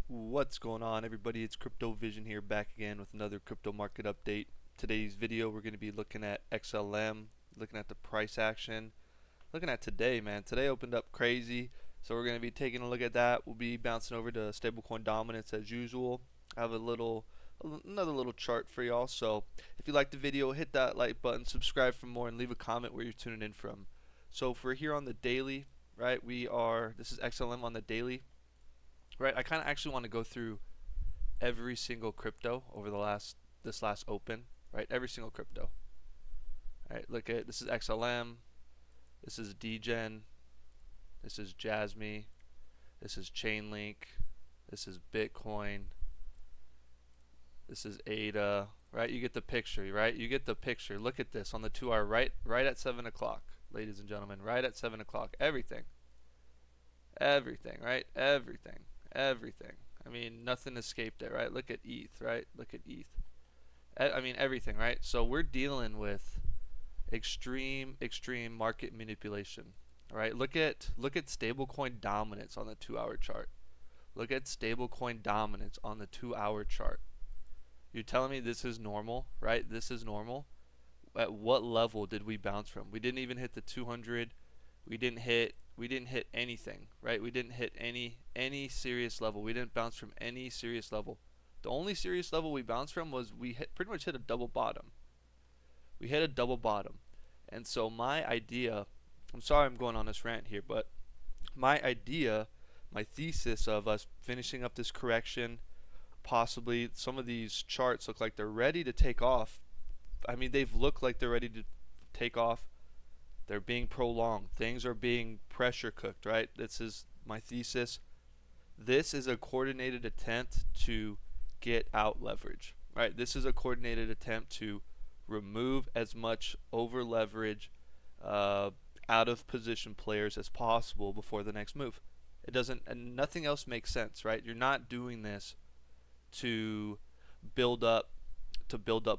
What's going on, everybody? It's Crypto Vision here, back again with another crypto market update. Today's video, we're going to be looking at XLM, looking at the price action, looking at today, man. Today opened up crazy, so we're going to be taking a look at that. We'll be bouncing over to stablecoin dominance as usual. I have another little chart for y'all. So if you like the video, hit that like button, subscribe for more, and leave a comment where you're tuning in from. So if we're here on the daily, right? This is XLM on the daily. Right, I kind of actually want to go through every single crypto over this last open, right? Every single crypto. All right, look at this is XLM, this is Degen, this is Jasmy, this is Chainlink, this is Bitcoin, this is ADA, right? You get the picture, right? You get the picture. Look at this on the 2 hour, right at 7 o'clock, ladies and gentlemen, right at 7 o'clock. Everything, right? Everything. I mean, nothing escaped it, right? Look at ETH, right? Look at ETH. I mean, everything, right? So we're dealing with extreme market manipulation. All right, look at stablecoin dominance on the 2 hour chart. Look at stablecoin dominance on the 2 hour chart. You're telling me this is normal, right? This is normal. At what level did we bounce from? We didn't even hit the 200. We didn't hit anything, right? We didn't hit any serious level. We didn't bounce from any serious level. The only serious level we bounced from was pretty much hit a double bottom. We hit a double bottom. And so my idea, I'm sorry I'm going on this rant here, but my idea, my thesis of us finishing up this correction, possibly some of these charts look like they're ready to take off. I mean, they've looked like they're ready to take off. They're being prolonged. Things are being pressure cooked, right? This is my thesis. This is a coordinated attempt to get out leverage, right? This is a coordinated attempt to remove as much over leverage, out of position players as possible before the next move. It doesn't, and nothing else makes sense, right? You're not doing this to build up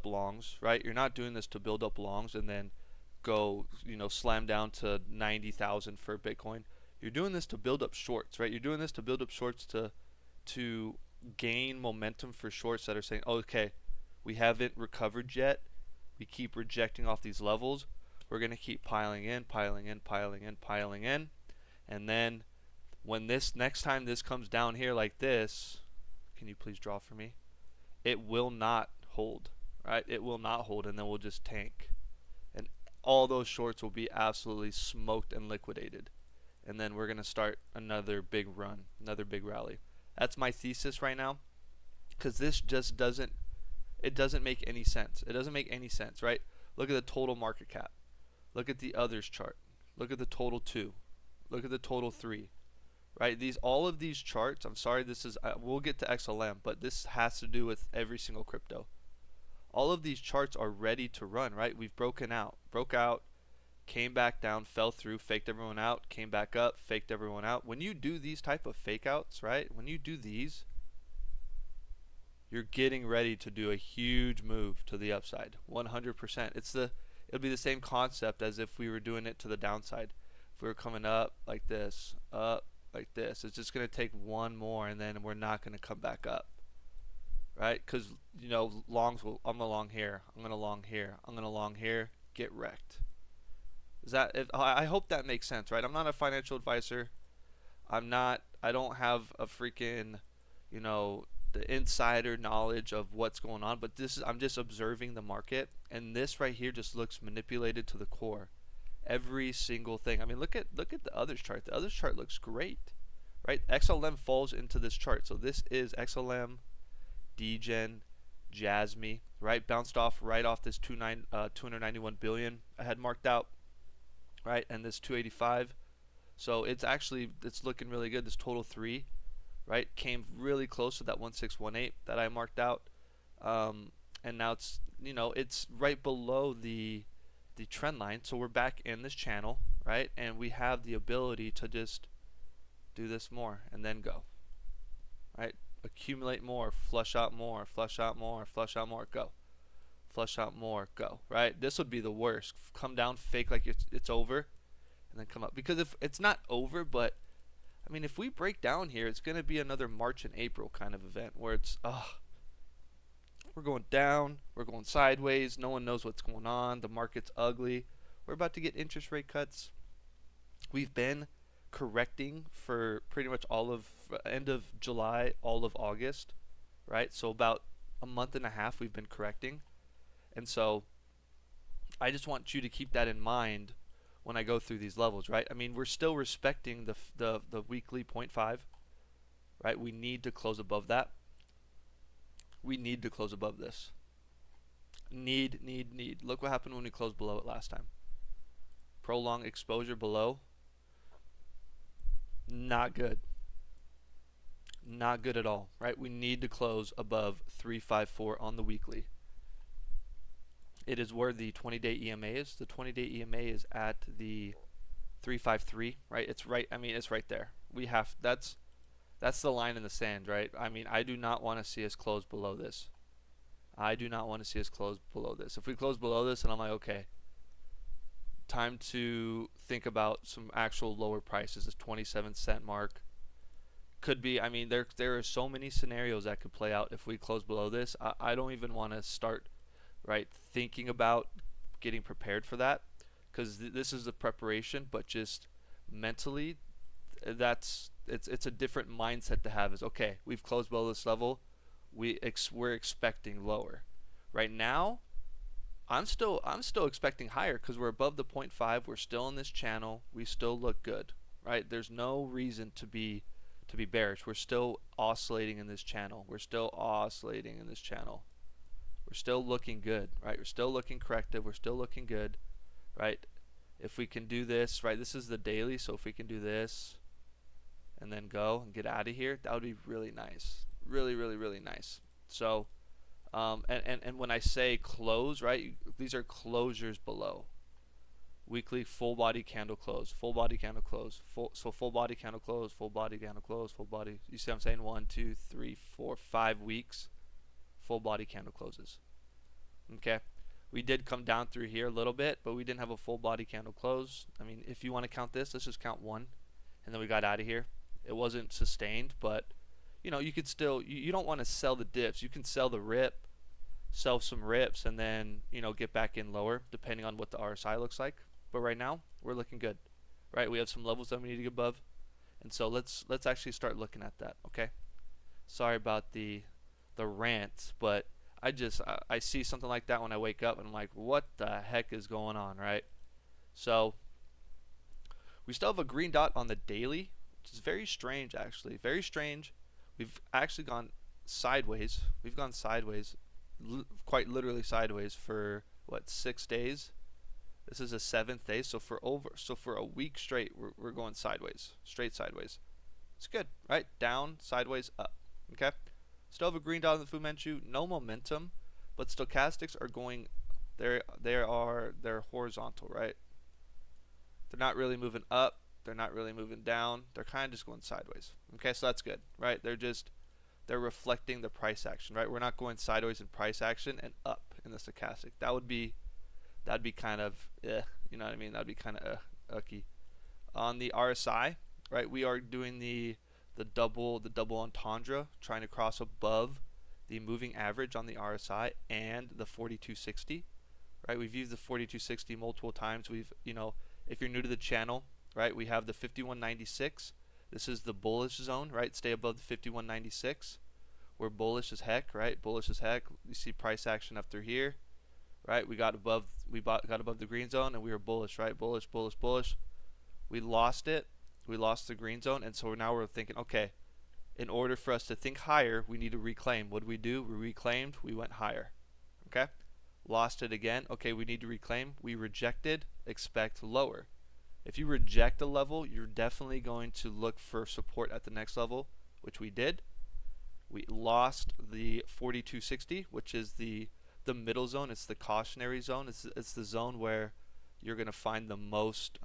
longs, right? You're not doing this to build up longs and then go, slam down to 90,000 for Bitcoin. You're doing this to build up shorts, right? You're doing this to build up shorts to gain momentum for shorts that are saying, oh, okay, we haven't recovered yet. We keep rejecting off these levels. We're going to keep piling in. And then when this next time this comes down here like this, can you please draw for me? It will not hold, right? It will not hold, and then we'll just tank. And all those shorts will be absolutely smoked and liquidated. And then we're going to start another big run, another big rally. That's my thesis right now, because this just doesn't make any sense. It doesn't make any sense, right? Look at the total market cap. Look at the others chart. Look at the total 2. Look at the total 3. Right? All of these charts, I'm sorry, we'll get to XLM, but this has to do with every single crypto. All of these charts are ready to run, right? We've broke out, came back down, fell through, faked everyone out, came back up, faked everyone out. When you do these type of fake outs, right? When you do these, you're getting ready to do a huge move to the upside, 100%. It'll be the same concept as if we were doing it to the downside. If we were coming up like this, it's just going to take one more, and then we're not going to come back up. Right? Because, longs will, I'm going to long here, I'm going to long here, I'm going to long here, get wrecked. I hope that makes sense, right? I'm not a financial advisor. I don't have a freaking, the insider knowledge of what's going on, but I'm just observing the market, and this right here just looks manipulated to the core. Every single thing. I mean, look at the others chart. The others chart looks great, right? XLM falls into this chart. So this is XLM, Degen, Jasmy, right? Bounced off this 291 billion I had marked out, right? And this 285. So it's looking really good. This total 3, right? Came really close to that 1618 that I marked out. And now it's right below the trend line, so we're back in this channel, right? And we have the ability to just do this more and then go, right? Accumulate more, flush out more, flush out more, flush out more, go, flush out more, go, right? This would be the worst. Come down, fake like it's over, and then come up. Because if it's not over, but I mean, if we break down here, it's going to be another March and April kind of event where it's, we're going down, we're going sideways, no one knows what's going on, the market's ugly, we're about to get interest rate cuts. We've been correcting for pretty much all of end of July, all of August, right? So about a month and a half we've been correcting. And so I just want you to keep that in mind when I go through these levels, right? I mean, we're still respecting the weekly 0.5, right? We need to close above that. We need to close above this. Need. Look what happened when we closed below it last time. Prolonged exposure below. Not good. Not good at all, right? We need to close above 354 on the weekly. It is where the 20-day EMA is. The 20-day EMA is at the 353, right? It's right. I mean, it's right there. We have that's the line in the sand, right? I mean, I do not want to see us close below this. I do not want to see us close below this. If we close below this, and I'm like, okay, time to think about some actual lower prices. This 27-cent mark could be. I mean, there are so many scenarios that could play out if we close below this. I don't even want to start, right, thinking about getting prepared for that, because this is the preparation, but just mentally, it's a different mindset to have. Is okay, we've closed below this level, we're expecting lower. Right now, I'm still expecting higher because we're above the 0.5. We're still in this channel. We still look good, right? There's no reason to be bearish. We're still oscillating in this channel. We're still looking good, right? We're still looking corrective. We're still looking good, right? If we can do this, right? This is the daily, so if we can do this and then go and get out of here, that would be really nice. Really nice. So and when I say close, right, these are closures below. Weekly full body candle close, full body candle close, full body candle close, full body candle close, full body. You see what I'm saying? 1, 2, 3, 4, 5 weeks, full body candle closes. Okay, we did come down through here a little bit, but we didn't have a full body candle close. I mean, if you want to count this, let's just count 1, and then we got out of here. It wasn't sustained, but you know, you could still, you don't want to sell the dips. You can sell the rip, sell some rips, and then, you know, get back in lower depending on what the RSI looks like. But right now we're looking good, right? We have some levels that we need to get above, and so let's actually start looking at that. Okay, sorry about the rant, but I see something like that when I wake up and I'm like, what the heck is going on, right? So we still have a green dot on the daily, which is very strange, actually. Very strange. We've actually gone sideways. We've gone sideways, quite literally sideways for what, 6 days? This is a 7th day, so for a week straight, we're going sideways, straight sideways. It's good, right? Down, sideways, up. Okay. Still have a green dot on the Fu Manchu. No momentum, but stochastics are going. They're horizontal, right? They're not really moving up. They're not really moving down. They're kind of just going sideways. Okay, so that's good, right? They're reflecting the price action, right? We're not going sideways in price action and up in the stochastic. That'd be kind of, you know what I mean? That'd be kind of ucky. On the RSI, right? We are doing the double entendre, trying to cross above the moving average on the RSI and the 4260, right? We've used the 4260 multiple times. We've, you know, if you're new to the channel, right, we have the 5196. This is the bullish zone, right? Stay above the 5196. We're bullish as heck, right? Bullish as heck. You see price action up through here, right? We got above the green zone and we were bullish, right? Bullish. We lost it. We lost the green zone, and so now we're thinking, okay, in order for us to think higher, we need to reclaim. What did we do? We reclaimed. We went higher. Okay? Lost it again. Okay, we need to reclaim. We rejected. Expect lower. If you reject a level, you're definitely going to look for support at the next level, which we did. We lost the 4260, which is the middle zone. It's the cautionary zone. It's the zone where you're going to find the most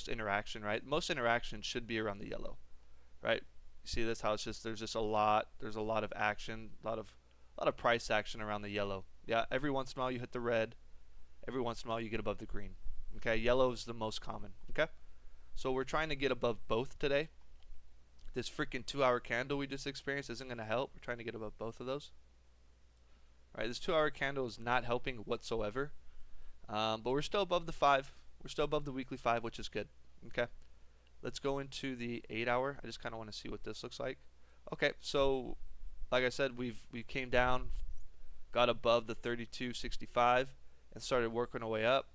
interaction, right? Most interaction should be around the yellow, right? You see this, how it's just, there's a lot of action, a lot of price action around the yellow. Yeah, every once in a while you hit the red, every once in a while you get above the green. Okay, yellow is the most common. Okay, so we're trying to get above both today. This freaking 2-hour candle we just experienced isn't going to help. We're trying to get above both of those. All right, this 2-hour candle is not helping whatsoever. But we're still above the 5. We're still above the weekly 5, which is good. Okay. Let's go into the 8-hour. I just kind of want to see what this looks like. Okay, so like I said, we came down, got above the 32.65 and started working our way up.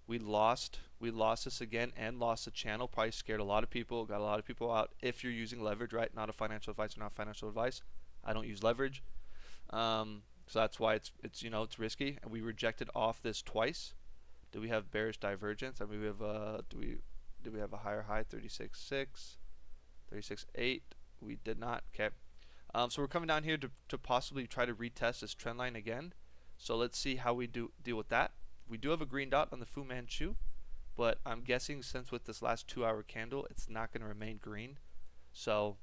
We lost this again and lost the channel. Probably scared a lot of people, got a lot of people out. If you're using leverage, right? Not a financial advice or not financial advice. I don't use leverage. So that's why it's it's risky. And we rejected off this twice. Do we have bearish divergence? I mean, we have do we have a higher high? 36.6, 36.8. We did not. Okay. So we're coming down here to possibly try to retest this trend line again. So let's see how we deal with that. We do have a green dot on the Fu Manchu, but I'm guessing since with this last 2-hour candle, it's not going to remain green. So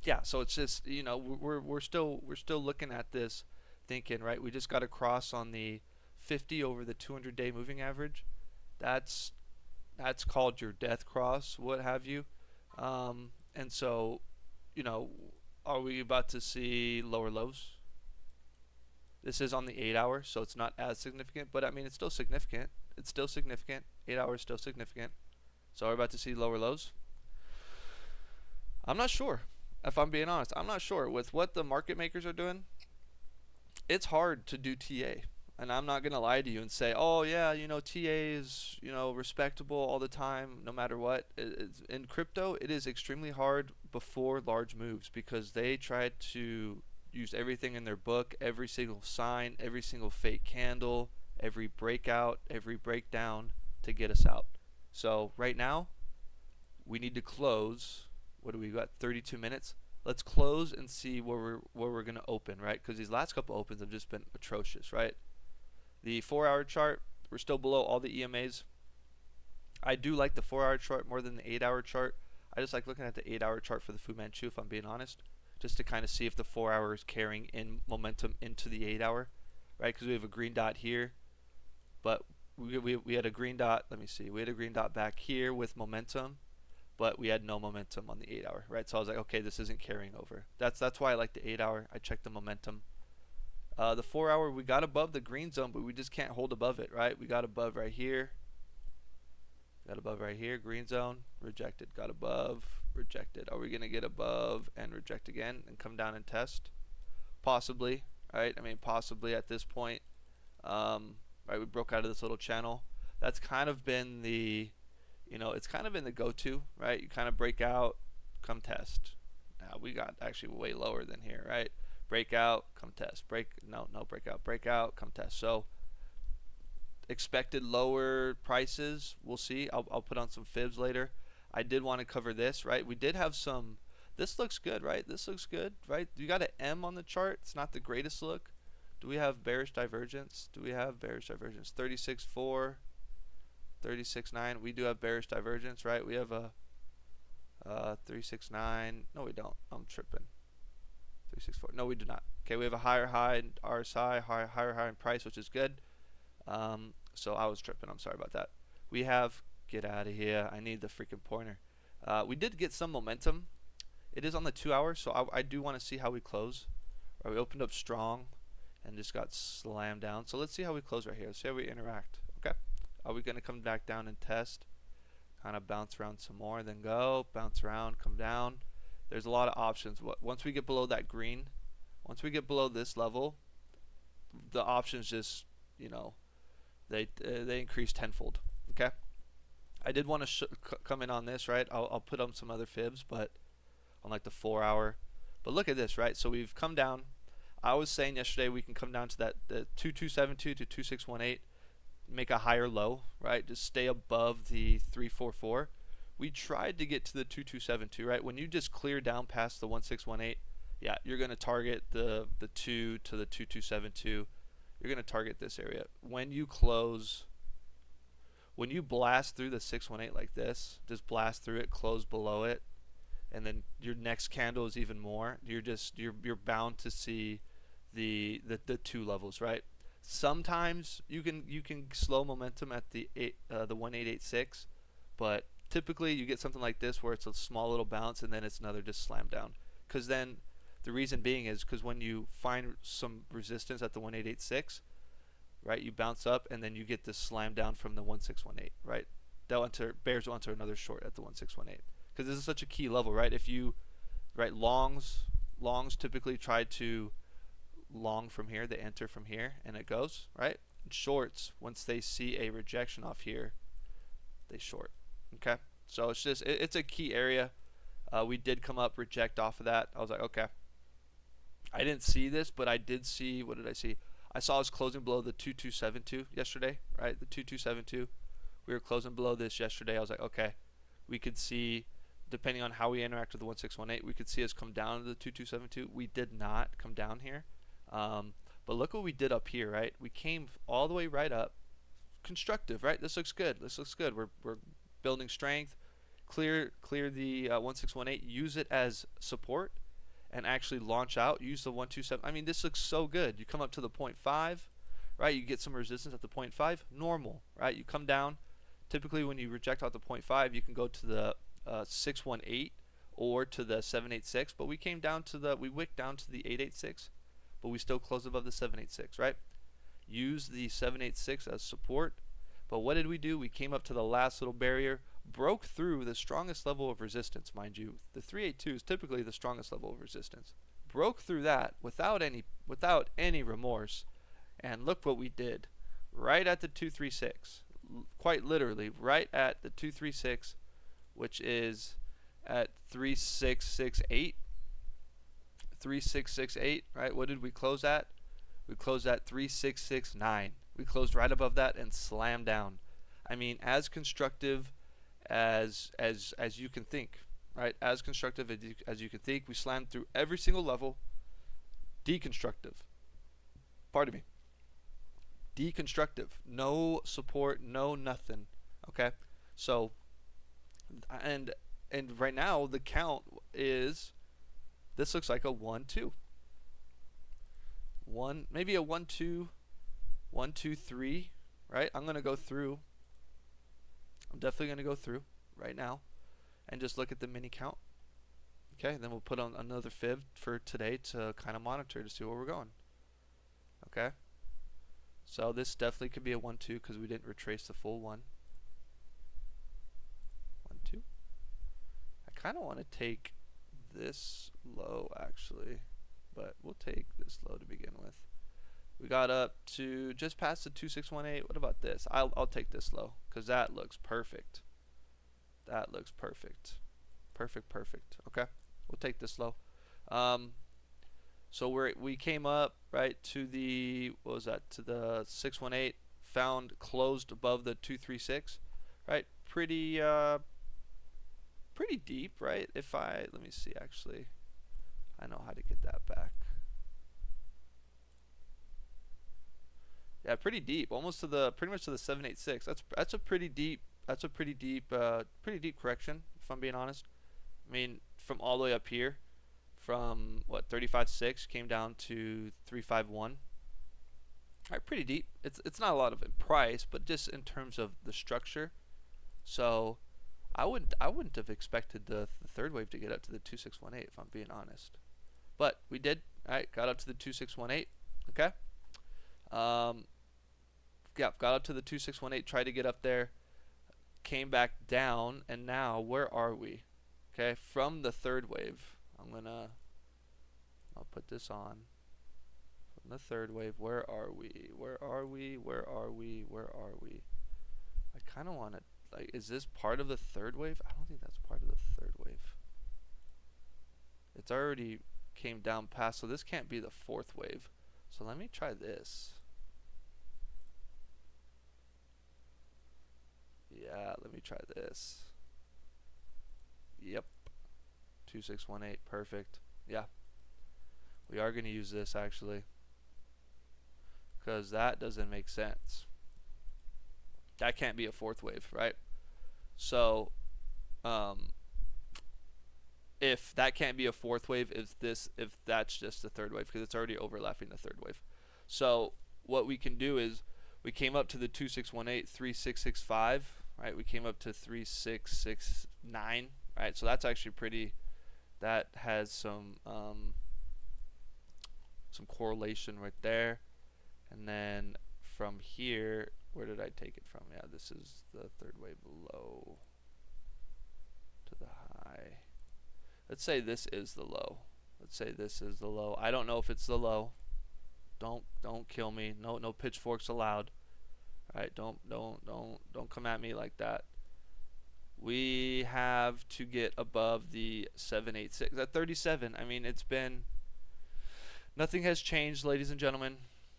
yeah, so it's just we're still looking at this, thinking right. We just got a cross on the 50 over the 200-day moving average. That's called your death cross, what have you. And so, are we about to see lower lows? This is on the 8-hour, so it's not as significant, but I mean, it's still significant. It's still significant. 8 hours still significant. So we're about to see lower lows. I'm not sure. If I'm being honest, I'm not sure. With what the market makers are doing, it's hard to do TA. And I'm not going to lie to you and say, oh, yeah, TA is, respectable all the time, no matter what. In crypto, it is extremely hard before large moves because they try to use everything in their book, every single sign, every single fake candle, every breakout, every breakdown to get us out. So right now, we need to close. What do we got? 32 minutes. Let's close and see where we're going to open, right? Because these last couple opens have just been atrocious, right? The 4-hour chart, we're still below all the EMAs. I do like the 4-hour chart more than the 8-hour chart. I just like looking at the 8-hour chart for the Fu Manchu, if I'm being honest, just to kind of see if the 4-hour is carrying in momentum into the 8-hour, right? Because we have a green dot here, but we had a green dot. Let me see. We had a green dot back here with momentum, but we had no momentum on the 8-hour, right? So I was like, okay, this isn't carrying over. That's why I like the 8-hour. I checked the momentum. The 4-hour, we got above the green zone, but we just can't hold above it, right? We got above right here. Got above right here, green zone, rejected. Got above, rejected. Are we going to get above and reject again and come down and test? Possibly, right? I mean, possibly at this point. Right, we broke out of this little channel. That's kind of been the, it's kind of been the go-to, right? You kind of break out, come test. Now we got actually way lower than here, right? Breakout, come test. Breakout, come test. So expected lower prices, we'll see. I'll put on some fibs later. I did want to cover this, right? We did have some. This looks good, right? This looks good, right? You got an M on the chart. It's not the greatest look. Do we have bearish divergence? 36.4, 36.9. We do have bearish divergence, right? We have a 369. No, we don't. I'm tripping. 364. No, we do not. Okay, we have a higher high in RSI, higher high in price, which is good. So I was tripping. I'm sorry about that. We have, get out of here. I need the freaking pointer. We did get some momentum. It is on the 2-hour, so I do want to see how we close. Right, we opened up strong and just got slammed down. So let's see how we close right here. Let's see how we interact. Okay. Are we going to come back down and test? Kind of bounce around some more, then go, bounce around, come down. There's a lot of options. Once we get below that green, once we get below this level, the options just, they increase tenfold. Okay. I did want to come in on this, right? I'll put on some other fibs, but on like the 4-hour. But look at this, right? So we've come down. I was saying yesterday we can come down to the 2272 to 2618, make a higher low, right? Just stay above the 344. We tried to get to the 2272, right? When you just clear down past the 1618, yeah, you're going to target the 2 to the 2272. You're going to target this area. When you close, when you blast through the 618 like this, just blast through it, close below it, and then your next candle is even more. You're bound to see the 2 levels, right? Sometimes you can slow momentum at the 1886, but typically you get something like this where it's a small little bounce and then it's another just slam down. Because then the reason being is because when you find some resistance at the 1886, right, you bounce up and then you get this slam down from the 1618, right? Bears will enter another short at the 1618 because this is such a key level, right? If you, right, longs typically try to long from here, they enter from here and it goes, right? And shorts, once they see a rejection off here, they short. Okay, so it's just it's a key area. We did come up reject off of that. I was like, okay, I didn't see this, but I did see, what did I see? I saw us closing below the 2272 yesterday, right? The 2272. We were closing below this yesterday. I was like, okay, we could see, depending on how we interact with the 1618, we could see us come down to the 2272. We did not come down here. But look what we did up here, right? We came all the way right up. Constructive, right? This looks good. This looks good. We're building strength. Clear the 1618. Use it as support and actually launch out. Use the 127. I mean, this looks so good. You come up to the 0.5, right? You get some resistance at the 0.5. Normal, right? You come down. Typically, when you reject out the 0.5, you can go to the 618 or to the 786. But we came down to the, we wicked down to the 886, but we still closed above the 786, right? Use the 786 as support. But what did we do? We came up to the last little barrier, broke through the strongest level of resistance, mind you. The 382 is typically the strongest level of resistance. Broke through that without any remorse, and look what we did. Right at the 236, quite literally right at the 236, which is at 3668. 3668, right? What did we close at? We closed at 3669. We closed right above that and slammed down. I mean, as constructive as you can think, right? As constructive as you can think. We slammed through every single level. Deconstructive. Pardon me. Deconstructive. No support, no nothing. Okay? So, and right now the count is, this looks like a 1-2. Maybe a 1-2, 1-2-3, right? I'm gonna go through. I'm definitely gonna go through right now and just look at the mini count. Okay, then we'll put on another fib for today to kind of monitor to see where we're going. Okay, so this definitely could be a 1-2 because we didn't retrace the full 1. 1-2. I kind of want to take this low actually, but we'll take this low to begin with. We got up to just past the 2618. What about this? I'll take this low because that looks perfect. That looks perfect. Perfect. Okay, we'll take this low. So we came up right to the, what was that? To the 618. Found closed above the 236. Right, pretty deep, right? Let me see actually. I know how to get that back. Yeah, pretty deep, almost to the pretty much to the 786. That's a pretty deep correction, if I'm being honest. I mean, from all the way up here, from what 35.6 came down to 351. All right, pretty deep. It's not a lot of price, but just in terms of the structure. So I wouldn't have expected the third wave to get up to the 2618, if I'm being honest. But we did. All right, got up to the 2618. Okay. Yeah, got up to the 2618, tried to get up there, came back down, and now where are we? Okay, from the third wave, I'll put this on. From the third wave, where are we? I kind of want to, like, is this part of the third wave? I don't think that's part of the third wave. It's already came down past, so this can't be the fourth wave. So let me try this. Yeah, let me try this. Yep. 2618, perfect. Yeah. We are going to use this actually, because that doesn't make sense. That can't be a fourth wave, right? So, if that can't be a fourth wave, if that's just the third wave, because it's already overlapping the third wave. So what we can do is we came up to the 2618, 3665. right? We came up to 3669, right? So that's actually pretty. That has some correlation right there. And then from here, where did I take it from? Yeah, this is the third wave low to the high. Let's say this is the low. Let's say this is the low. I don't know if it's the low. Don't kill me. No pitchforks allowed. All right, don't come at me like that. We have to get above the 786 at 37. I mean, it's been, nothing has changed, ladies and gentlemen.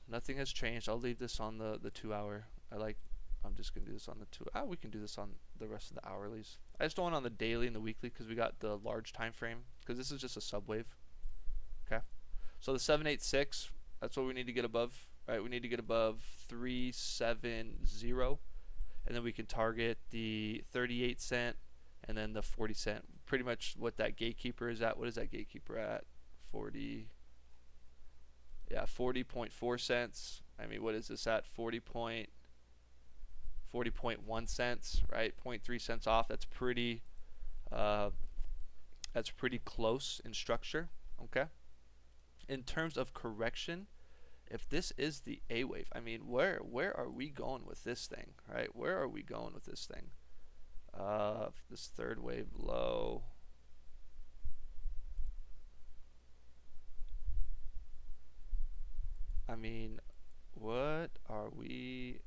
Nothing has changed. I'll leave this on the 2 hour. I'm just gonna do this on the 2. We can do this on the rest of the hourlies. I just don't want on the daily and the weekly because we got the large time frame, because this is just a subwave. Okay, so the 786, that's what we need to get above, right? We need to get above 370, and then we can target the 38 cent and then the 40 cent. Pretty much what that gatekeeper is at. What is that gatekeeper at? 40. Yeah, 40.4 cents. I mean, what is this at? 40.1 cents, right? 0.3 cents off. That's pretty close in structure. Okay. In terms of correction, if this is the A wave, I mean, where are we going with this thing, right? Where are we going with this thing? This third wave low. I mean, what are we?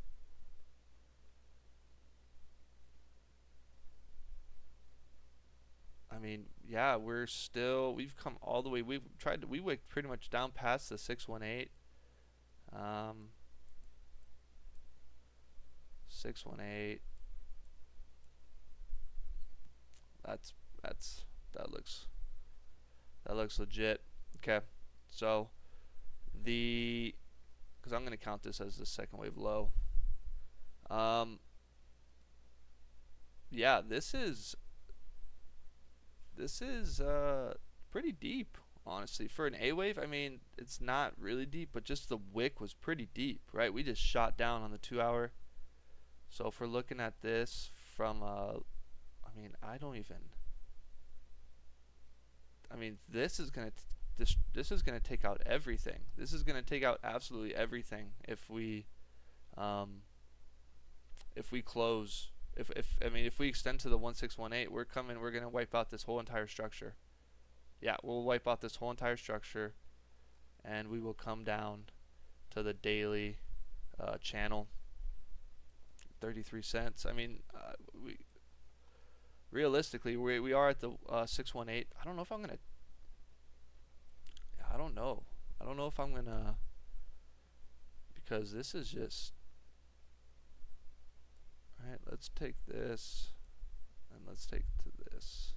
I mean, yeah, we've come all the way. We wicked pretty much down past the 618. 618. That looks legit. Okay, so because I'm gonna count this as the second wave low. Yeah, this is pretty deep, honestly, for an A wave. I mean, it's not really deep, but just the wick was pretty deep, right? We just shot down on the 2 hour. So if we're looking at this from I mean, this is gonna take out everything. This is gonna take out absolutely everything if we close. If we extend to the 1618, we're gonna wipe out this whole entire structure. Yeah, we'll wipe out this whole entire structure, and we will come down to the daily channel. 33 cents. I mean, realistically, we are at the 618. I don't know if I'm gonna. I don't know. I don't know if I'm gonna, because this is just. Alright, let's take this and let's take to this.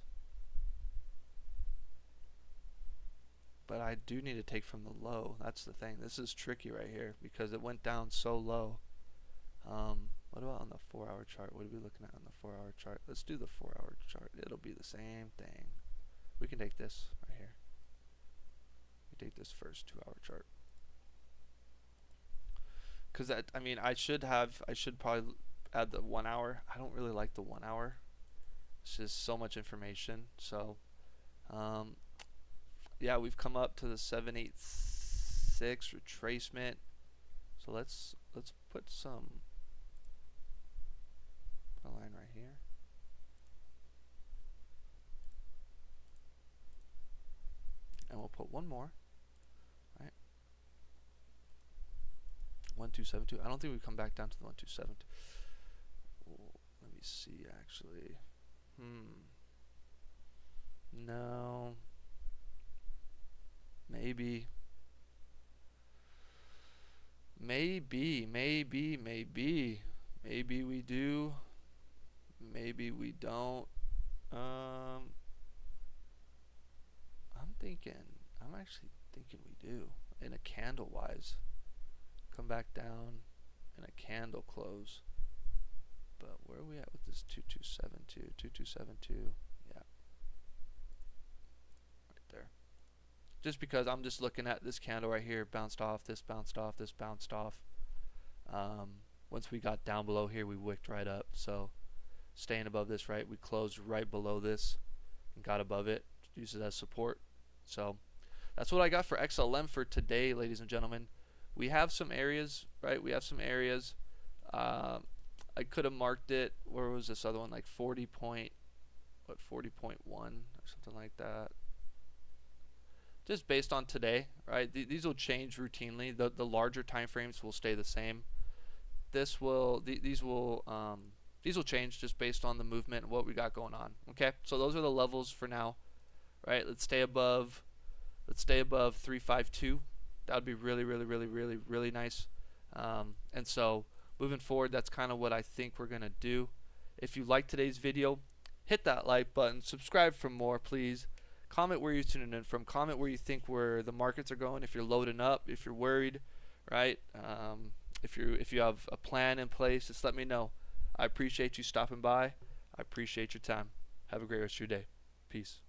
But I do need to take from the low. That's the thing. This is tricky right here because it went down so low. What about on the 4 hour chart? What are we looking at on the 4 hour chart? Let's do the 4 hour chart. It'll be the same thing. We can take this right here. We take this first 2 hour chart. Because I should probably add the 1 hour. I don't really like the 1 hour. It's just so much information. So, yeah, we've come up to the 786 retracement. So let's put a line right here. And we'll put one more. Right. 1272. I don't think we come back down to the 1272. Let me see, actually. No. Maybe we do. Maybe we don't. I'm actually thinking we do. In a candle wise. Come back down in a candle close. But where are we at with this 2272? 2272. Yeah. Right there. Just because I'm just looking at this candle right here, bounced off, this bounced off, this bounced off. Once we got down below here, we wicked right up. So staying above this, right? We closed right below this and got above it, use it as support. So that's what I got for XLM for today, ladies and gentlemen. We have some areas, right? We have some areas. I could have marked it. Where was this other one? Like 40.1 or something like that. Just based on today, right? These will change routinely. The larger time frames will stay the same. These will change just based on the movement and what we got going on. Okay, so those are the levels for now. Right? Let's stay above 352. That would be really nice. And so moving forward, that's kind of what I think we're gonna do. If you like today's video, hit that like button, subscribe for more, please. Comment where you're tuning in from. Comment where you think where the markets are going. If you're loading up, if you're worried, right? If you have a plan in place, just let me know. I appreciate you stopping by. I appreciate your time. Have a great rest of your day. Peace.